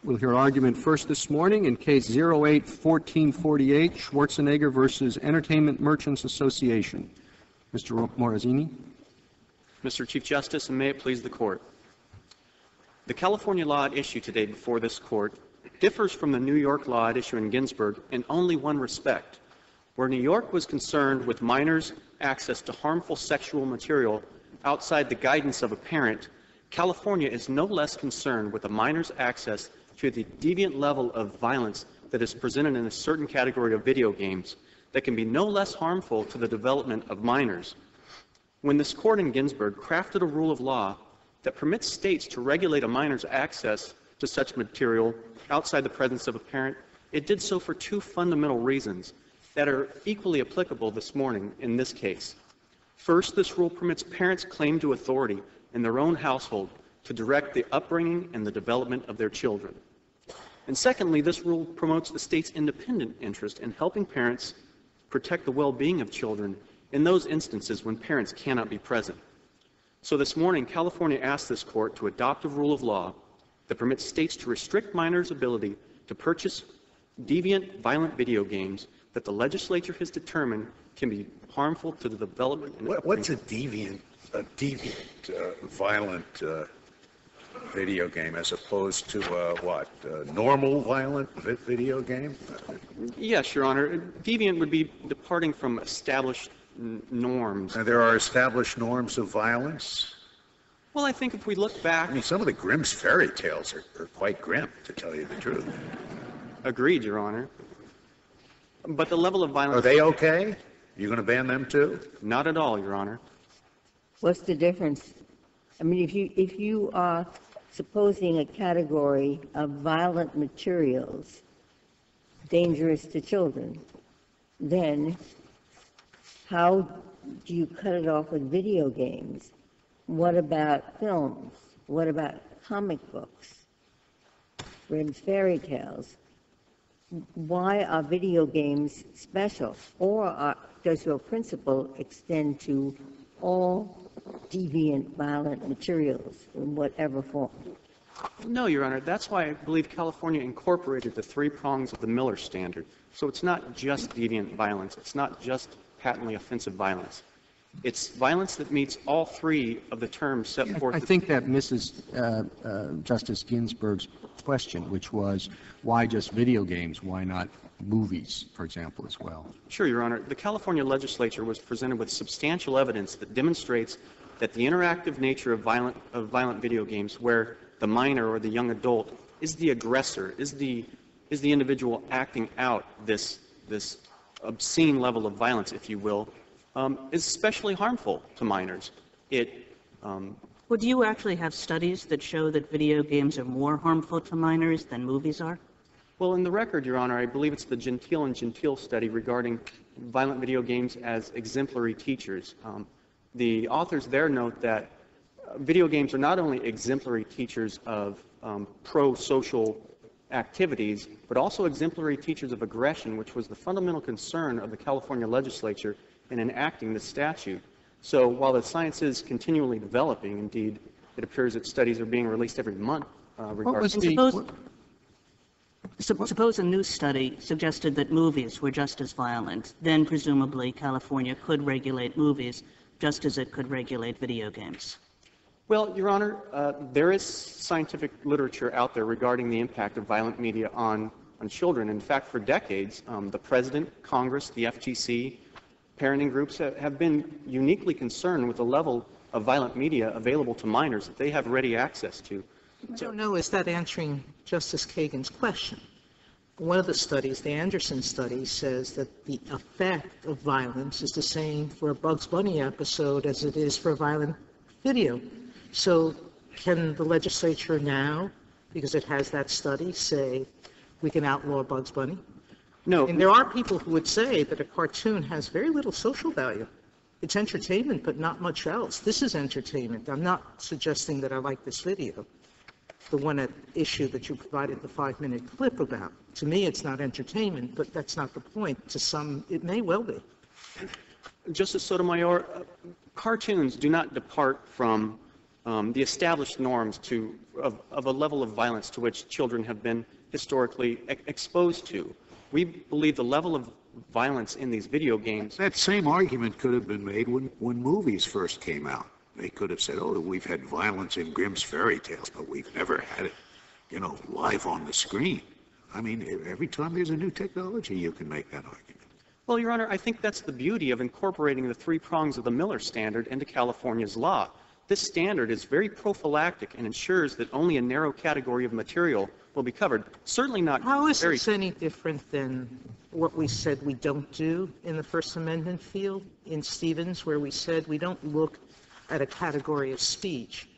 We'll hear argument first this morning in Case 08-1448, Schwarzenegger versus Entertainment Merchants Association. Mr. Morosini. Mr. Chief Justice, and may it please the Court. The California law at issue today before this Court differs from the New York law at issue in Ginsburg in only one respect. Where New York was concerned with minors' access to harmful sexual material outside the guidance of a parent, California is no less concerned with a minor's access to the deviant level of violence that is presented in a certain category of video games that can be no less harmful to the development of minors. When this Court in Ginsburg crafted a rule of law that permits states to regulate a minor's access to such material outside the presence of a parent, it did so for two fundamental reasons that are equally applicable this morning in this case. First, this rule permits parents' claim to authority in their own household to direct the upbringing and the development of their children. And secondly, this rule promotes the state's independent interest in helping parents protect the well-being of children in those instances when parents cannot be present. So this morning, California asked this Court to adopt a rule of law that permits states to restrict minors' ability to purchase deviant, violent video games that the legislature has determined can be harmful to the development. What's a deviant violent video game as opposed to normal violent video game? Yes, Your Honor. Deviant would be departing from established norms. And there are established norms of violence? Well, I think if we look back... I mean, some of the Grimm's fairy tales are quite grim, to tell you the truth. Agreed, Your Honor. But the level of violence... Are they okay? You going to ban them too? Not at all, Your Honor. What's the difference? I mean, if you are supposing a category of violent materials dangerous to children, then how do you cut it off with video games? What about films? What about comic books? Grimm's fairy tales? Why are video games special? Or does your principle extend to all deviant, violent materials in whatever form? No, Your Honor. That's why I believe California incorporated the three prongs of the Miller Standard. So it's not just deviant violence. It's not just patently offensive violence. It's violence that meets all three of the terms set forth. I think that misses Justice Ginsburg's question, which was, why just video games? Why not movies, for example, as well? Sure, Your Honor. The California legislature was presented with substantial evidence that demonstrates that the interactive nature of violent video games, where the minor or the young adult is the aggressor, is the individual acting out this obscene level of violence, if you will, is especially harmful to minors. Well, do you actually have studies that show that video games are more harmful to minors than movies are? Well, in the record, Your Honor, I believe it's the Gentile and Gentile study regarding violent video games as exemplary teachers. The authors there note that video games are not only exemplary teachers of pro-social activities, but also exemplary teachers of aggression, which was the fundamental concern of the California legislature in enacting this statute. So while the science is continually developing, indeed, it appears that studies are being released every month regarding... Suppose a new study suggested that movies were just as violent. Then presumably California could regulate movies just as it could regulate video games. Well, Your Honor, there is scientific literature out there regarding the impact of violent media on children. In fact, for decades, the President, Congress, the FGC, parenting groups have been uniquely concerned with the level of violent media available to minors that they have ready access to. I don't know, is that answering Justice Kagan's question? One of the studies, the Anderson study, says that the effect of violence is the same for a Bugs Bunny episode as it is for a violent video. So can the legislature now, because it has that study, say we can outlaw Bugs Bunny? No. And there are people who would say that a cartoon has very little social value. It's entertainment, but not much else. This is entertainment. I'm not suggesting that I like this video, the one at issue that you provided the 5-minute clip about. To me, it's not entertainment, but that's not the point. To some, it may well be. Justice Sotomayor, cartoons do not depart from the established norms of a level of violence to which children have been historically exposed to. We believe the level of violence in these video games. That same argument could have been made when movies first came out. They could have said, oh, we've had violence in Grimm's fairy tales, but we've never had it, live on the screen. I mean, every time there's a new technology, you can make that argument. Well, Your Honor, I think that's the beauty of incorporating the three prongs of the Miller standard into California's law. This standard is very prophylactic and ensures that only a narrow category of material will be covered. Certainly not How is very... this any different than what we said we don't do in the First Amendment field in Stevens, where we said we don't look at a category of speech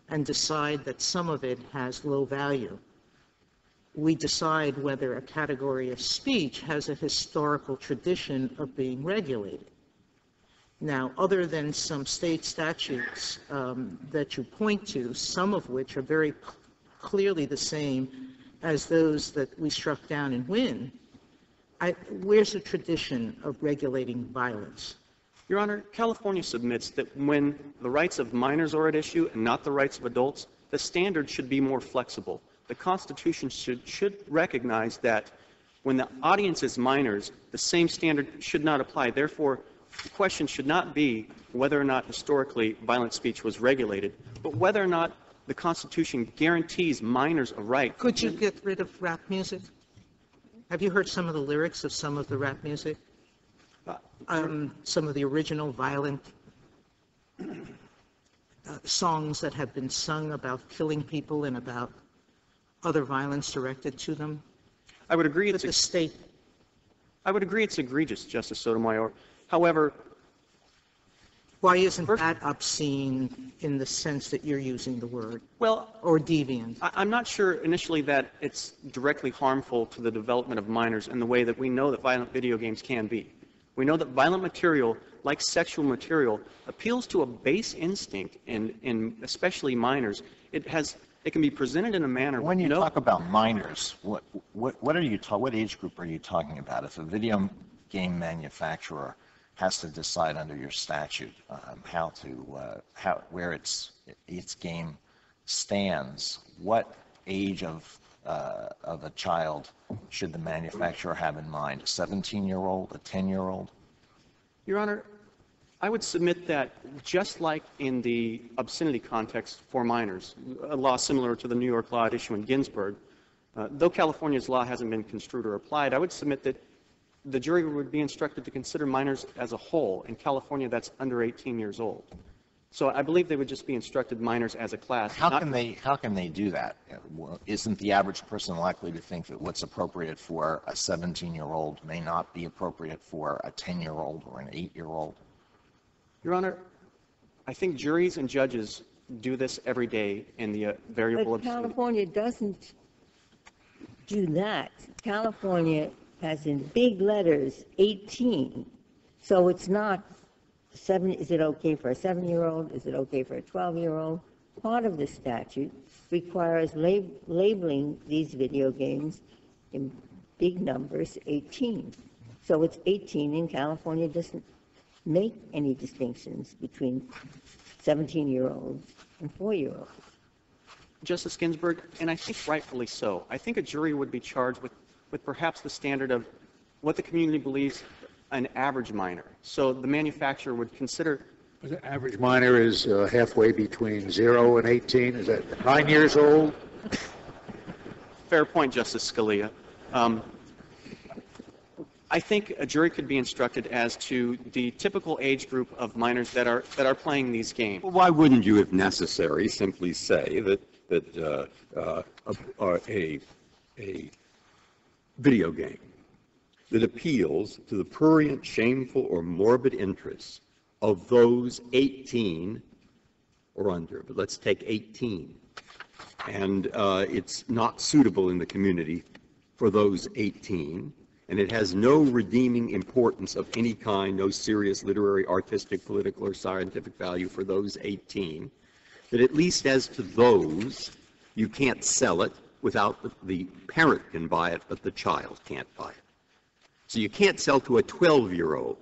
and decide that some of it has low value. We decide whether a category of speech has a historical tradition of being regulated. Now, other than some state statutes that you point to, some of which are very clearly the same as those that we struck down in Wynne, where's the tradition of regulating violence? Your Honor, California submits that when the rights of minors are at issue and not the rights of adults, the standard should be more flexible. The Constitution should recognize that when the audience is minors, the same standard should not apply. Therefore, the question should not be whether or not historically violent speech was regulated, but whether or not the Constitution guarantees minors a right. Could you get rid of rap music? Have you heard some of the lyrics of some of the rap music? Some of the original violent songs that have been sung about killing people and about other violence directed to them? I would agree it's egregious, Justice Sotomayor. However, why isn't that obscene in the sense that you're using the word? Well, or deviant? I'm not sure initially that it's directly harmful to the development of minors in the way that we know that violent video games can be. We know that violent material, like sexual material, appeals to a base instinct in especially minors. It can be presented in a manner. When you talk about minors, what age group are you talking about? If a video game manufacturer has to decide under your statute where its game stands, what age of a child should the manufacturer have in mind? A 17-year-old, a 10-year-old? Your Honor, I would submit that just like in the obscenity context for minors, a law similar to the New York law at issue in Ginsburg, though California's law hasn't been construed or applied, I would submit that the jury would be instructed to consider minors as a whole. In California, that's under 18 years old. So I believe they would just be instructed minors as a class. How can they do that? Isn't the average person likely to think that what's appropriate for a 17-year-old may not be appropriate for a 10-year-old or an 8-year-old? Your Honor, I think juries and judges do this every day in the variable But California doesn't do that. California has in big letters 18, so it's not is it okay for a 7-year-old? Is it okay for a 12-year-old? Part of the statute requires labeling these video games in big numbers 18. So it's 18, and California doesn't make any distinctions between 17-year-olds and 4-year-olds. Justice Ginsburg, and I think rightfully so, I think a jury would be charged with perhaps the standard of what the community believes an average minor. So the manufacturer would consider... The average minor is halfway between 0 and 18. Is that 9 years old? Fair point, Justice Scalia. I think a jury could be instructed as to the typical age group of minors that are playing these games. Well, why wouldn't you, if necessary, simply say that a video game that appeals to the prurient, shameful, or morbid interests of those 18 or under, but let's take 18, and it's not suitable in the community for those 18, and it has no redeeming importance of any kind, no serious literary, artistic, political, or scientific value for those 18, that at least as to those, you can't sell it without the parent can buy it, but the child can't buy it. So you can't sell to a 12-year-old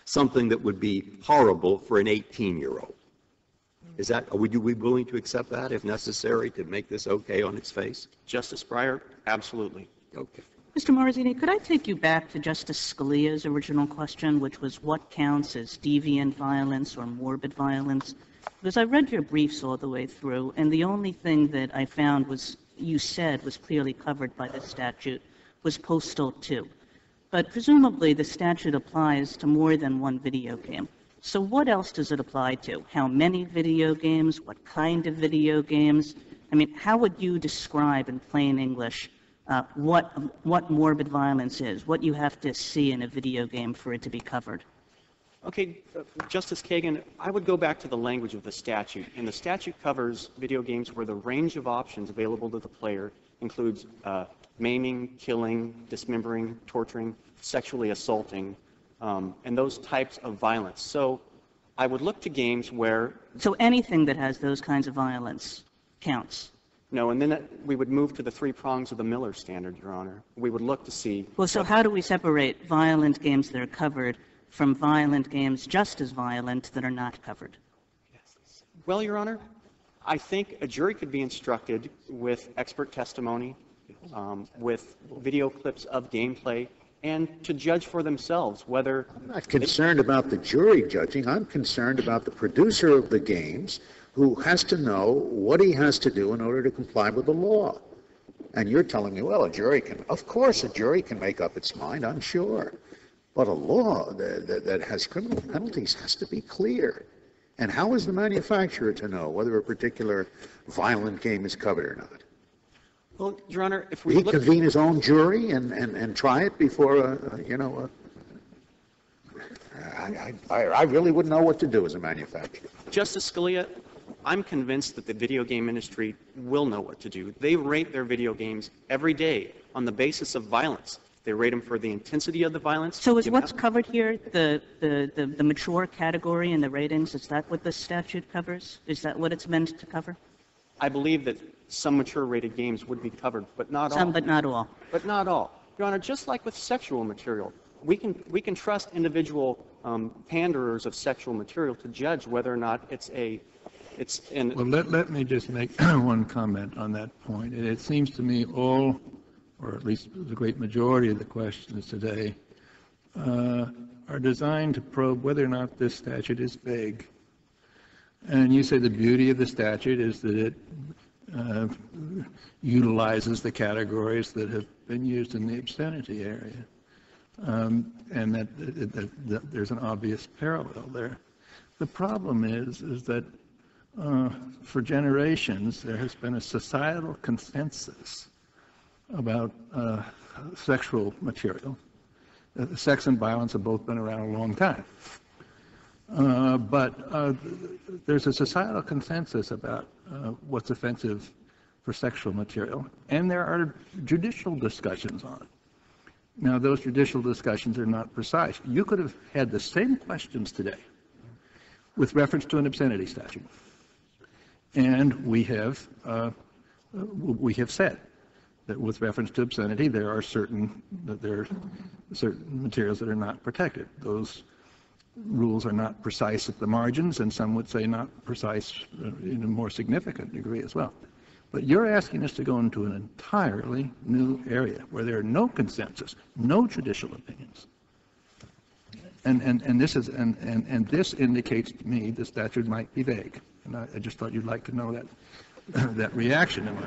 something that would be horrible for an 18-year-old. Is that, would you be willing to accept that if necessary to make this okay on its face? Justice Breyer, absolutely. Okay. Mr. Morazzini, could I take you back to Justice Scalia's original question, which was what counts as deviant violence or morbid violence? Because I read your briefs all the way through, and the only thing that I found was you said was clearly covered by the statute was Postal 2. But presumably the statute applies to more than one video game. So what else does it apply to? How many video games? What kind of video games? I mean, how would you describe in plain English what morbid violence is, what you have to see in a video game for it to be covered? Okay, Justice Kagan, I would go back to the language of the statute. And the statute covers video games where the range of options available to the player includes maiming, killing, dismembering, torturing, sexually assaulting, and those types of violence. So I would look to games where... So anything that has those kinds of violence counts? No, and then we would move to the three prongs of the Miller standard, Your Honor. We would look to see... Well, so how do we separate violent games that are covered from violent games just as violent that are not covered? Well, Your Honor, I think a jury could be instructed with expert testimony, with video clips of gameplay, and to judge for themselves whether... I'm not concerned about the jury judging. I'm concerned about the producer of the games who has to know what he has to do in order to comply with the law. And you're telling me, well, a jury can... Of course, a jury can make up its mind, I'm sure. But a law that has criminal penalties has to be clear. And how is the manufacturer to know whether a particular violent game is covered or not? Well, Your Honor, if we He look... convene his own jury and try it before, I really wouldn't know what to do as a manufacturer. Justice Scalia, I'm convinced that the video game industry will know what to do. They rate their video games every day on the basis of violence. They rate them for the intensity of the violence. So is what's covered here the mature category in the ratings? Is that what the statute covers? Is that what it's meant to cover? I believe that some mature-rated games would be covered, but not all. Some, but not all. But not all. Your Honor, just like with sexual material, we can trust individual panderers of sexual material to judge whether or not it's in... Well, let me just make one comment on that point. It seems to me all, or at least the great majority of the questions today, are designed to probe whether or not this statute is vague. And you say the beauty of the statute is that it utilizes the categories that have been used in the obscenity area, and that there's an obvious parallel there. The problem is that for generations there has been a societal consensus about sexual material. Sex and violence have both been around a long time. But there's a societal consensus about what's offensive for sexual material, and there are judicial discussions on it. Now, those judicial discussions are not precise. You could have had the same questions today with reference to an obscenity statute, and we have said that with reference to obscenity, there are certain materials that are not protected. Those rules are not precise at the margins, and some would say not precise in a more significant degree as well. But you're asking us to go into an entirely new area where there are no consensus, no judicial opinions. And this indicates to me the statute might be vague. And I just thought you'd like to know that reaction in my